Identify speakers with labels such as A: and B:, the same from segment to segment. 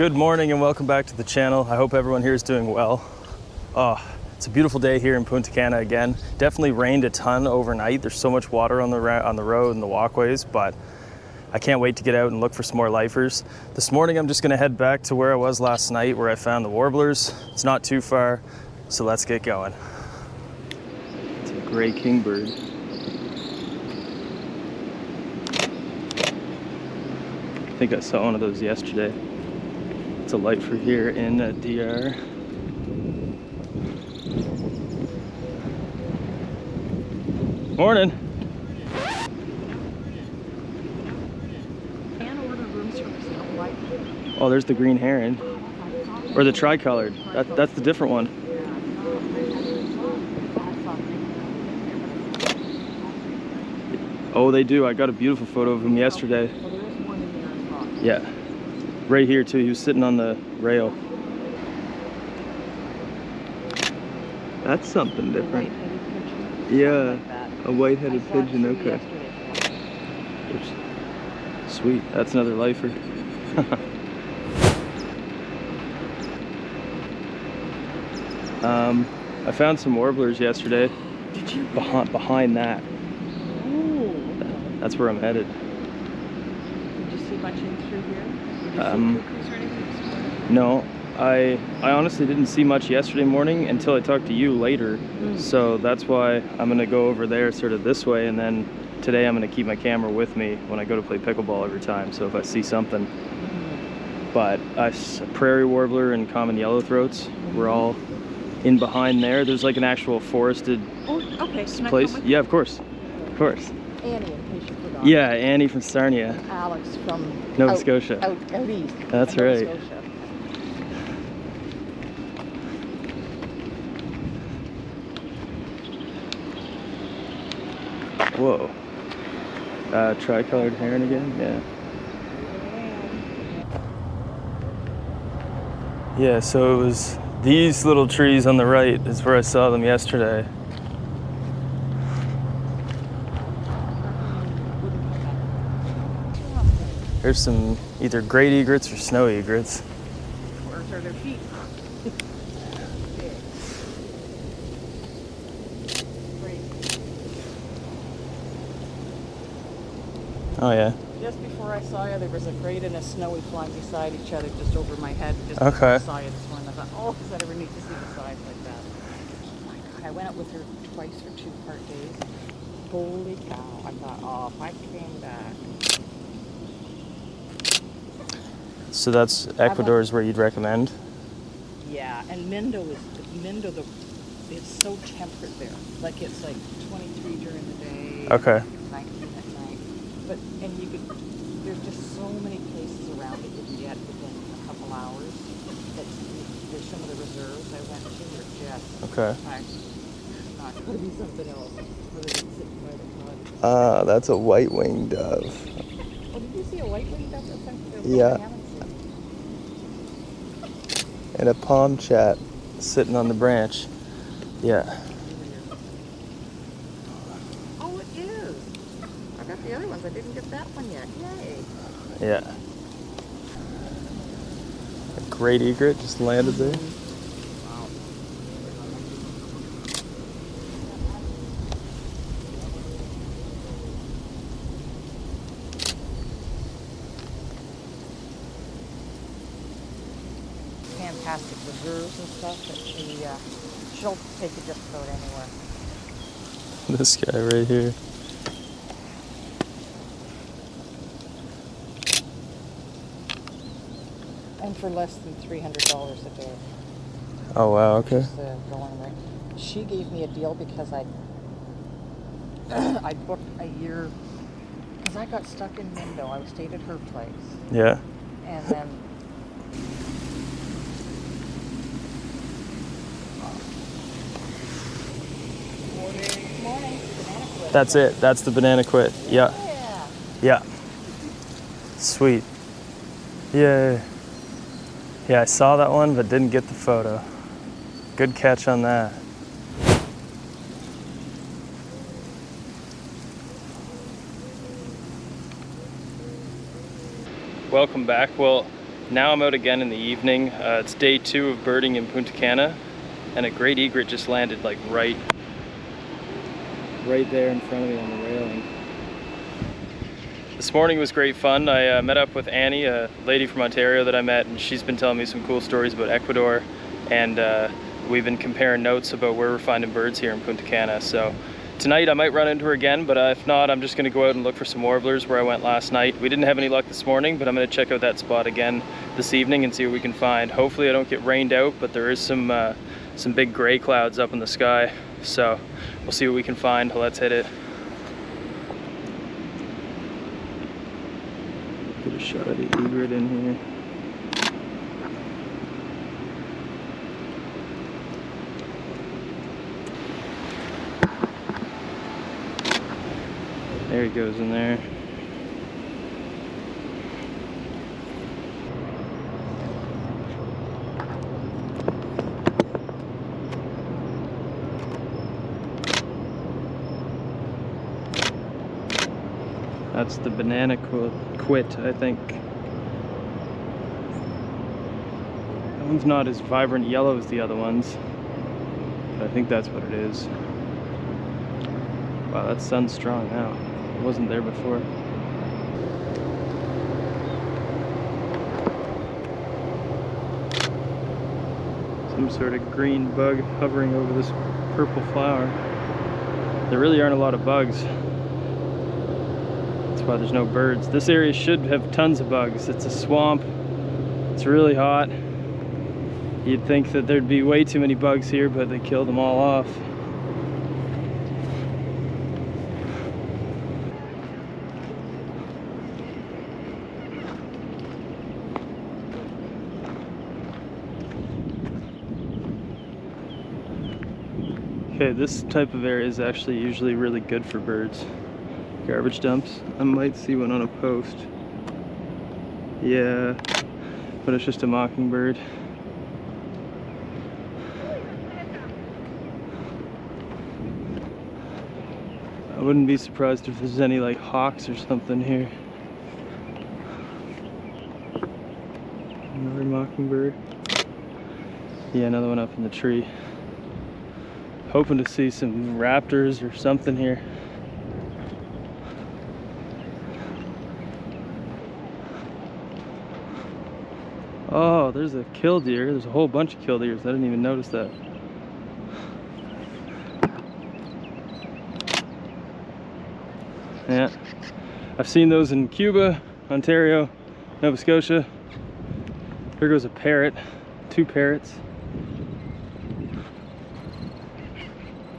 A: Good morning and welcome back to the channel. I hope everyone here is doing well. Oh, it's a beautiful day here in Punta Cana again. Definitely rained a ton overnight. There's so much water on the road and the walkways, but I can't wait to get out and look for some more lifers. This morning I'm just gonna head back to where I was last night where I found the warblers. It's not too far, so let's get going. It's a gray kingbird. I think I saw one of those yesterday. It's a lifer here in DR. Morning. Oh, there's the green heron. Or the tricolored. That's the different one. Oh, they do. I got a beautiful photo of him yesterday. Yeah. Right here too. He was sitting on the rail. That's something different. Yeah. A white-headed pigeon, okay. Oops. Sweet, that's another lifer. I found some warblers yesterday.
B: Did you?
A: Behind that.
B: Oh.
A: That's where I'm headed.
B: Did you see much in through here? Did you see cuckoos or anything this morning?
A: No. I honestly didn't see much yesterday morning until I talked to you later. So that's why I'm gonna go over there sort of this way, and then today I'm gonna keep my camera with me when I go to play pickleball every time. So if I see something, but prairie warbler and common yellowthroats were all in behind there. There's like an actual forested place. Yeah, of course.
B: Annie, in case you forgot.
A: Yeah, Annie from Sarnia.
B: Alex from
A: Nova Scotia.
B: Out east.
A: That's right.
B: Nova Scotia.
A: Whoa. Tricolored heron again? Yeah. Yeah, so it was these little trees on the right is where I saw them yesterday. There's some either great egrets or snow egrets.
B: Where's are their feet?
A: Oh yeah.
B: Just before I saw you, there was a great and a snowy flying beside each other just over my head. Just
A: Okay.
B: before I saw you this morning, I thought, oh, is that ever neat to see the sides like that? Oh my God, I went out with her twice for 2 part days. Holy cow. I thought, oh, if I came back.
A: So that's Ecuador's where you'd recommend?
B: Yeah, and it's so temperate there. Like it's like 23 during the day.
A: Okay.
B: 19 at night. But, and there's just so many places around that you can get within a couple hours. There's some of the reserves I went to were just...
A: Okay.
B: Not going to be something else. Other than sitting by the cottage.
A: That's a white-winged dove.
B: Oh, did you see a white-winged dove?
A: Yeah. And a palm chat sitting on the branch. Yeah.
B: Oh, it is. I got the other ones. I didn't get that one yet. Yay.
A: Yeah. A great egret just landed there.
B: Wow. Fantastic reserves and stuff that she'll take you just about anywhere.
A: This guy right here.
B: And for less than $300 a day.
A: Oh wow, okay.
B: Just, going right. She gave me a deal because I booked a year because I got stuck in Mindo. I stayed at her place.
A: Yeah.
B: And then morning.
A: That's it. That's the banana quit. Yeah.
B: Yeah.
A: Yeah. Sweet. Yay. Yeah, I saw that one, but didn't get the photo. Good catch on that. Welcome back. Well, Now I'm out again in the evening. It's day 2 of birding in Punta Cana, and a great egret just landed like right there in front of me on the railing. This morning was great fun. I met up with Annie, a lady from Ontario that I met, and she's been telling me some cool stories about Ecuador, and we've been comparing notes about where we're finding birds here in Punta Cana. So tonight I might run into her again, but if not, I'm just going to go out and look for some warblers where I went last night. We didn't have any luck this morning, but I'm going to check out that spot again this evening and see what we can find. Hopefully I don't get rained out, but there is some big gray clouds up in the sky, so we'll see what we can find. Let's hit it. Get a shot of the egret in here. There he goes in there. That's the banana quit, I think. That one's not as vibrant yellow as the other ones, but I think that's what it is. Wow, that sun's strong now. It wasn't there before. Some sort of green bug hovering over this purple flower. There really aren't a lot of bugs. That's why there's no birds. This area should have tons of bugs. It's a swamp. It's really hot. You'd think that there'd be way too many bugs here, but they killed them all off. Okay, this type of area is actually usually really good for birds. Garbage dumps. I might see one on a post. Yeah, but it's just a mockingbird. I wouldn't be surprised if there's any like hawks or something here. Another mockingbird. Yeah, another one up in the tree. Hoping to see some raptors or something here. Oh, there's a killdeer. There's a whole bunch of killdeers. I didn't even notice that. Yeah, I've seen those in Cuba, Ontario, Nova Scotia. Here goes a parrot, 2 parrots.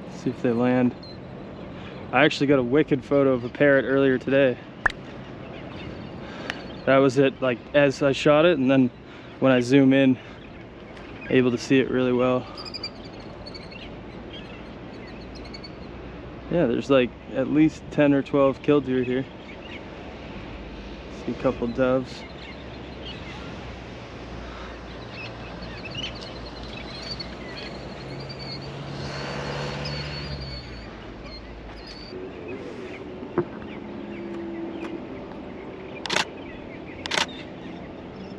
A: Let's see if they land. I actually got a wicked photo of a parrot earlier today. That was it, like as I shot it, and then when I zoom in, able to see it really well. Yeah, there's like at least 10 or 12 killdeer here. See a couple doves.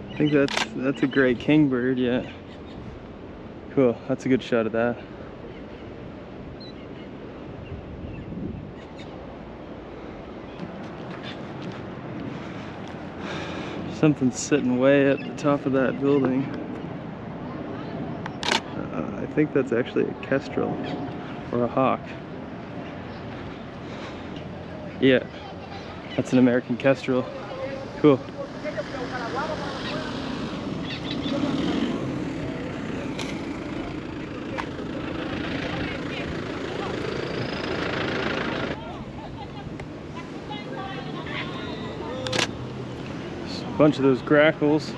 A: I think that's a gray kingbird, yeah. Cool, that's a good shot of that. Something's sitting way at the top of that building. I think that's actually a kestrel or a hawk. Yeah, that's an American kestrel. Cool. Bunch of those grackles.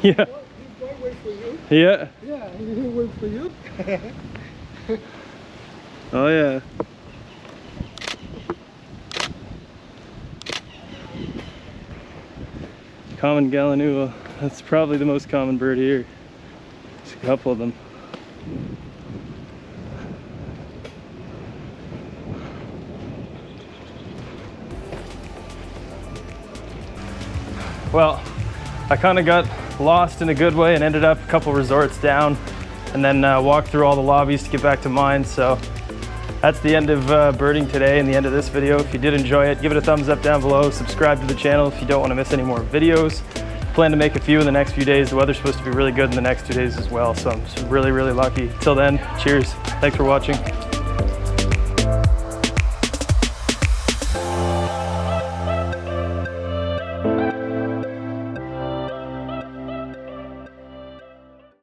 A: Yeah.
C: Wait for you.
A: Yeah.
C: Yeah, he wait for you.
A: Oh yeah. Common gallinula. That's probably the most common bird here. There's a couple of them. Well, I kind of got lost in a good way and ended up a couple resorts down, and then walked through all the lobbies to get back to mine. So that's the end of birding today and the end of this video. If you did enjoy it, give it a thumbs up down below. Subscribe to the channel if you don't want to miss any more videos. Plan to make a few in the next few days. The weather's supposed to be really good in the next 2 days as well, so I'm really, really lucky. Till then, cheers. Thanks for watching.